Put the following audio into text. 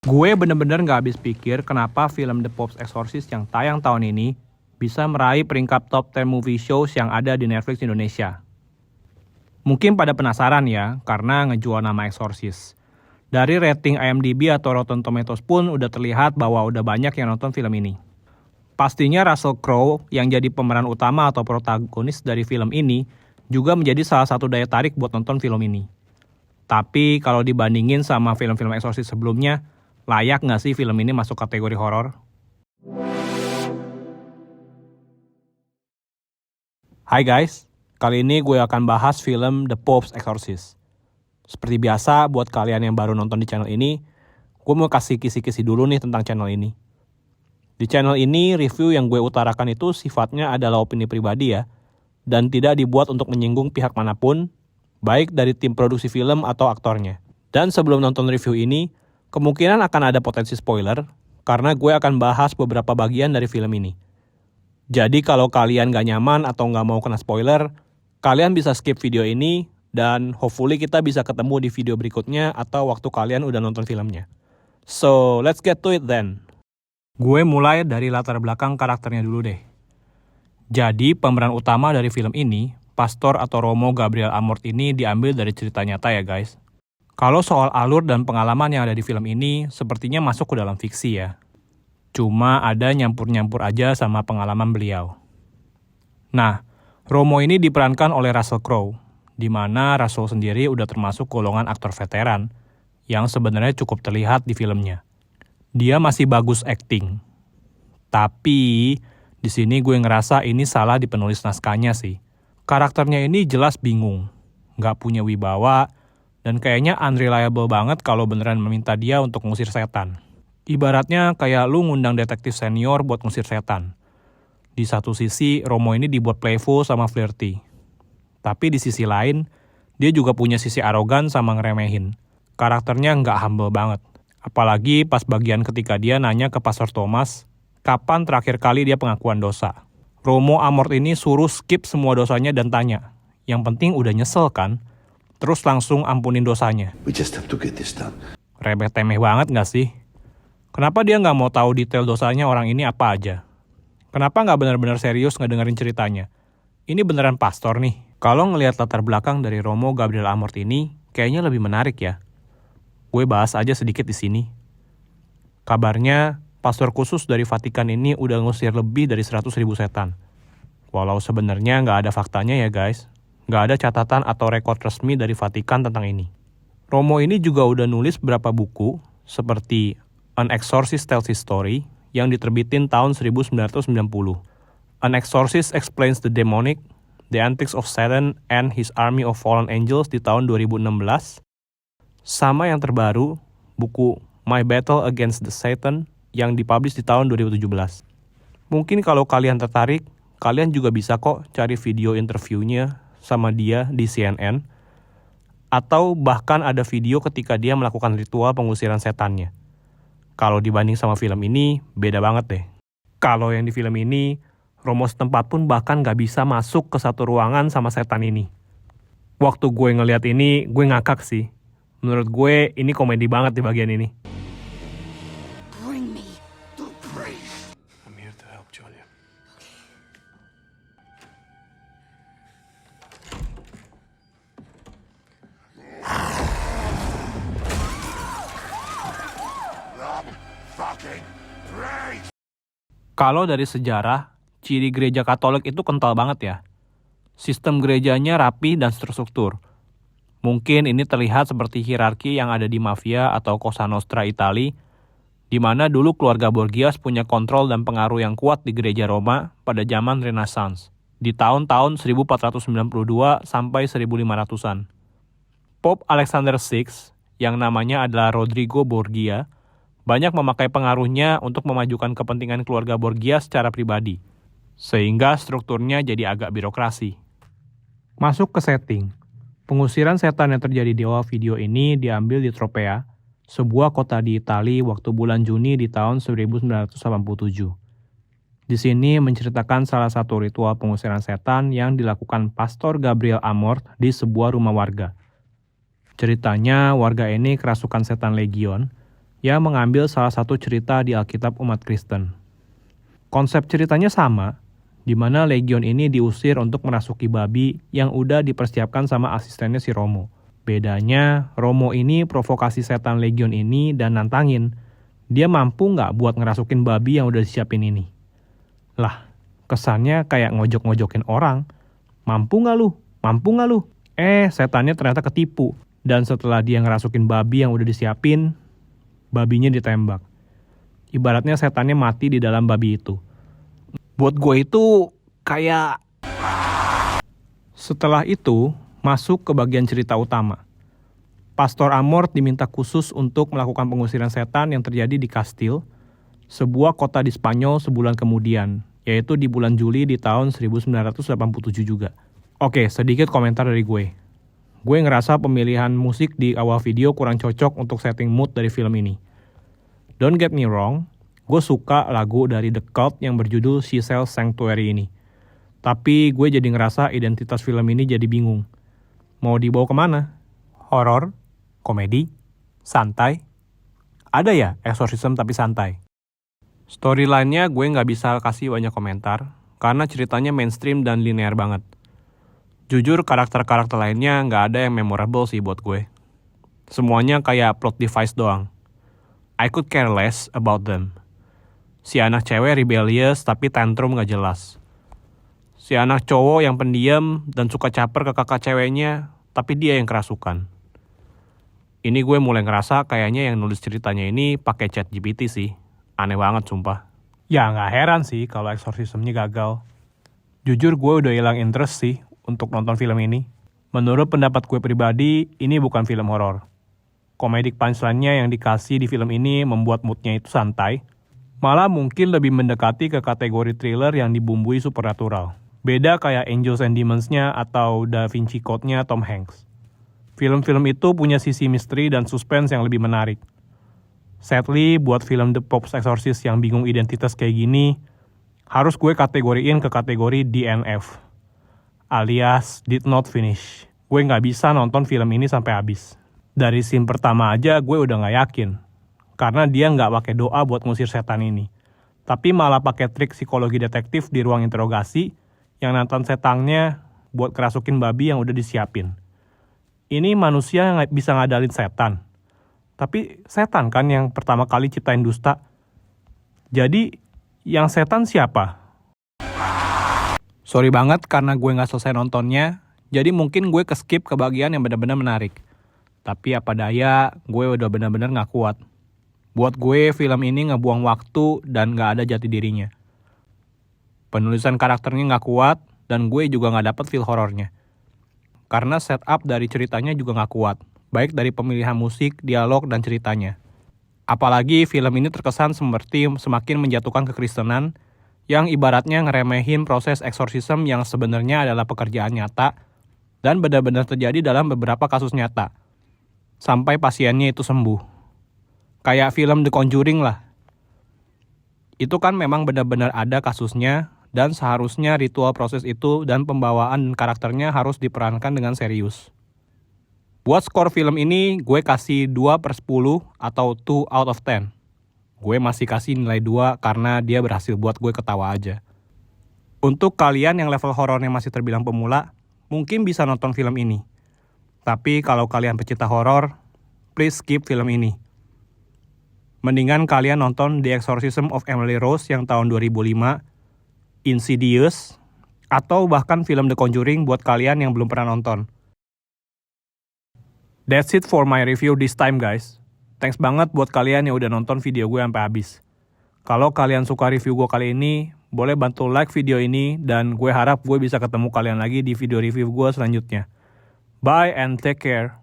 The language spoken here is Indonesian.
Gue bener-bener gak habis pikir kenapa film The Pope's Exorcist yang tayang tahun ini bisa meraih peringkat top 10 movie shows yang ada di Netflix Indonesia. Mungkin pada penasaran ya, karena ngejual nama Exorcist. Dari rating IMDb atau Rotten Tomatoes pun udah terlihat bahwa udah banyak yang nonton film ini. Pastinya Russell Crowe yang jadi pemeran utama atau protagonis dari film ini juga menjadi salah satu daya tarik buat nonton film ini. Tapi kalau dibandingin sama film-film Exorcist sebelumnya, layak nggak sih film ini masuk kategori horor? Hai guys, kali ini gue akan bahas film The Pope's Exorcist. Seperti biasa, buat kalian yang baru nonton di channel ini, gue mau kasih kisi-kisi dulu nih tentang channel ini. Di channel ini, review yang gue utarakan itu sifatnya adalah opini pribadi ya, dan tidak dibuat untuk menyinggung pihak manapun, baik dari tim produksi film atau aktornya. Dan sebelum nonton review ini, kemungkinan akan ada potensi spoiler, karena gue akan bahas beberapa bagian dari film ini. Jadi kalau kalian gak nyaman atau gak mau kena spoiler, kalian bisa skip video ini, dan hopefully kita bisa ketemu di video berikutnya atau waktu kalian udah nonton filmnya. So, let's get to it then. Gue mulai dari latar belakang karakternya dulu deh. Jadi pemeran utama dari film ini, Pastor atau Romo Gabriel Amort ini diambil dari cerita nyata ya guys. Kalau soal alur dan pengalaman yang ada di film ini, sepertinya masuk ke dalam fiksi ya. Cuma ada nyampur-nyampur aja sama pengalaman beliau. Nah, Romo ini diperankan oleh Russell Crowe, di mana Russell sendiri udah termasuk golongan aktor veteran, yang sebenarnya cukup terlihat di filmnya. Dia masih bagus acting. Tapi, di sini gue ngerasa ini salah di penulis naskahnya sih. Karakternya ini jelas bingung, nggak punya wibawa, dan kayaknya unreliable banget kalau beneran meminta dia untuk ngusir setan. Ibaratnya kayak lu ngundang detektif senior buat ngusir setan. Di satu sisi, Romo ini dibuat playful sama flirty. Tapi di sisi lain, dia juga punya sisi arogan sama ngeremehin. Karakternya nggak humble banget. Apalagi pas bagian ketika dia nanya ke Pastor Thomas, kapan terakhir kali dia pengakuan dosa. Romo Amort ini suruh skip semua dosanya dan tanya, yang penting udah nyesel kan? Terus langsung ampunin dosanya. We just have to get this done. Remeh temeh banget gak sih? Kenapa dia gak mau tahu detail dosanya orang ini apa aja? Kenapa gak benar-benar serius ngedengerin ceritanya? Ini beneran pastor nih. Kalau ngelihat latar belakang dari Romo Gabriel Amort ini, kayaknya lebih menarik ya. Gue bahas aja sedikit di sini. Kabarnya, pastor khusus dari Vatikan ini udah ngusir lebih dari 100.000 setan. Walau sebenarnya gak ada faktanya ya guys. Gak ada catatan atau rekod resmi dari Vatikan tentang ini. Romo ini juga udah nulis beberapa buku, seperti An Exorcist Tells His Story, yang diterbitin tahun 1990. An Exorcist Explains the Demonic, The Antics of Satan and His Army of Fallen Angels di tahun 2016. Sama yang terbaru, buku My Battle Against the Satan, yang dipublish di tahun 2017. Mungkin kalau kalian tertarik, kalian juga bisa kok cari video interviewnya sama dia di CNN, atau bahkan ada video ketika dia melakukan ritual pengusiran setannya. Kalau dibanding sama film ini, beda banget deh. Kalau yang di film ini, Romo setempat pun bahkan gak bisa masuk ke satu ruangan sama setan ini. Waktu gue ngeliat ini, gue ngakak sih. Menurut gue, ini komedi banget di bagian ini. Bring me the praise. I'm here to help, Julia. Fucking praise. Kalau dari sejarah, ciri gereja Katolik itu kental banget ya. Sistem gerejanya rapi dan terstruktur. Mungkin ini terlihat seperti hierarki yang ada di mafia atau Cosa Nostra Itali, di mana dulu keluarga Borgias punya kontrol dan pengaruh yang kuat di gereja Roma pada zaman Renaissance, di tahun-tahun 1492 sampai 1500-an. Pope Alexander VI, yang namanya adalah Rodrigo Borgia, banyak memakai pengaruhnya untuk memajukan kepentingan keluarga Borgia secara pribadi, sehingga strukturnya jadi agak birokrasi. Masuk ke setting. Pengusiran setan yang terjadi di awal video ini diambil di Tropea, sebuah kota di Italia waktu bulan Juni di tahun 1987. Di sini menceritakan salah satu ritual pengusiran setan yang dilakukan Pastor Gabriel Amort di sebuah rumah warga. Ceritanya warga ini kerasukan setan legion, yang mengambil salah satu cerita di Alkitab umat Kristen. Konsep ceritanya sama, di mana Legion ini diusir untuk merasuki babi yang udah dipersiapkan sama asistennya si Romo. Bedanya, Romo ini provokasi setan Legion ini dan nantangin, dia mampu nggak buat ngerasukin babi yang udah disiapin ini? Lah, kesannya kayak ngojok-ngojokin orang. Mampu nggak lu? Mampu nggak lu? Setannya ternyata ketipu. Dan setelah dia ngerasukin babi yang udah disiapin, babinya ditembak. Ibaratnya setannya mati di dalam babi itu. Buat gue itu kayak... Setelah itu, masuk ke bagian cerita utama. Pastor Amort diminta khusus untuk melakukan pengusiran setan yang terjadi di Kastil, sebuah kota di Spanyol sebulan kemudian, yaitu di bulan Juli di tahun 1987 juga. Oke, sedikit komentar dari gue. Gue ngerasa pemilihan musik di awal video kurang cocok untuk setting mood dari film ini. Don't get me wrong, gue suka lagu dari The Cult yang berjudul She Sells Sanctuary ini. Tapi gue jadi ngerasa identitas film ini jadi bingung. Mau dibawa kemana? Horor? Komedi? Santai? Ada ya exorcism tapi santai? Storyline-nya gue nggak bisa kasih banyak komentar, karena ceritanya mainstream dan linear banget. Jujur karakter-karakter lainnya nggak ada yang memorable sih buat gue. Semuanya kayak plot device doang. I could care less about them. Si anak cewek rebellious tapi tantrum nggak jelas. Si anak cowok yang pendiam dan suka caper ke kakak ceweknya, tapi dia yang kerasukan. Ini gue mulai ngerasa kayaknya yang nulis ceritanya ini pakai ChatGPT sih. Aneh banget sumpah. Ya nggak heran sih kalau exorcismnya gagal. Jujur gue udah hilang interest sih untuk nonton film ini. Menurut pendapat gue pribadi, ini bukan film horor. Komedic punchline-nya yang dikasih di film ini membuat moodnya itu santai. Malah mungkin lebih mendekati ke kategori thriller yang dibumbui supernatural. Beda kayak Angels and Demons-nya atau Da Vinci Code-nya Tom Hanks. Film-film itu punya sisi misteri dan suspense yang lebih menarik. Sadly, buat film The Pope's Exorcist yang bingung identitas kayak gini, harus gue kategoriin ke kategori DNF. Alias Did Not Finish. Gue nggak bisa nonton film ini sampai habis. Dari scene pertama aja gue udah nggak yakin. Karena dia nggak pakai doa buat ngusir setan ini. Tapi malah pakai trik psikologi detektif di ruang interogasi yang nonton setannya buat kerasukin babi yang udah disiapin. Ini manusia yang bisa ngadalin setan. Tapi setan kan yang pertama kali ciptain dusta. Jadi yang setan siapa? Sorry banget karena gue gak selesai nontonnya. Jadi mungkin gue skip ke bagian yang benar-benar menarik. Tapi apa daya, gue udah benar-benar gak kuat. Buat gue film ini ngebuang waktu dan gak ada jati dirinya. Penulisan karakternya gak kuat dan gue juga gak dapet feel horornya. Karena setup dari ceritanya juga gak kuat, baik dari pemilihan musik, dialog, dan ceritanya. Apalagi film ini terkesan seperti semakin menjatuhkan kekristenan, yang ibaratnya ngeremehin proses eksorsisme yang sebenarnya adalah pekerjaan nyata, dan benar-benar terjadi dalam beberapa kasus nyata, sampai pasiennya itu sembuh. Kayak film The Conjuring lah. Itu kan memang benar-benar ada kasusnya, dan seharusnya ritual proses itu dan pembawaan karakternya harus diperankan dengan serius. Buat skor film ini, gue kasih 2/10 atau 2 out of 10. Gue masih kasih nilai 2 karena dia berhasil buat gue ketawa aja. Untuk kalian yang level horornya masih terbilang pemula, mungkin bisa nonton film ini. Tapi kalau kalian pecinta horor, please skip film ini. Mendingan kalian nonton The Exorcism of Emily Rose yang tahun 2005, Insidious, atau bahkan film The Conjuring buat kalian yang belum pernah nonton. That's it for my review this time guys. Thanks banget buat kalian yang udah nonton video gue sampai habis. Kalau kalian suka review gue kali ini, boleh bantu like video ini dan gue harap gue bisa ketemu kalian lagi di video review gue selanjutnya. Bye and take care.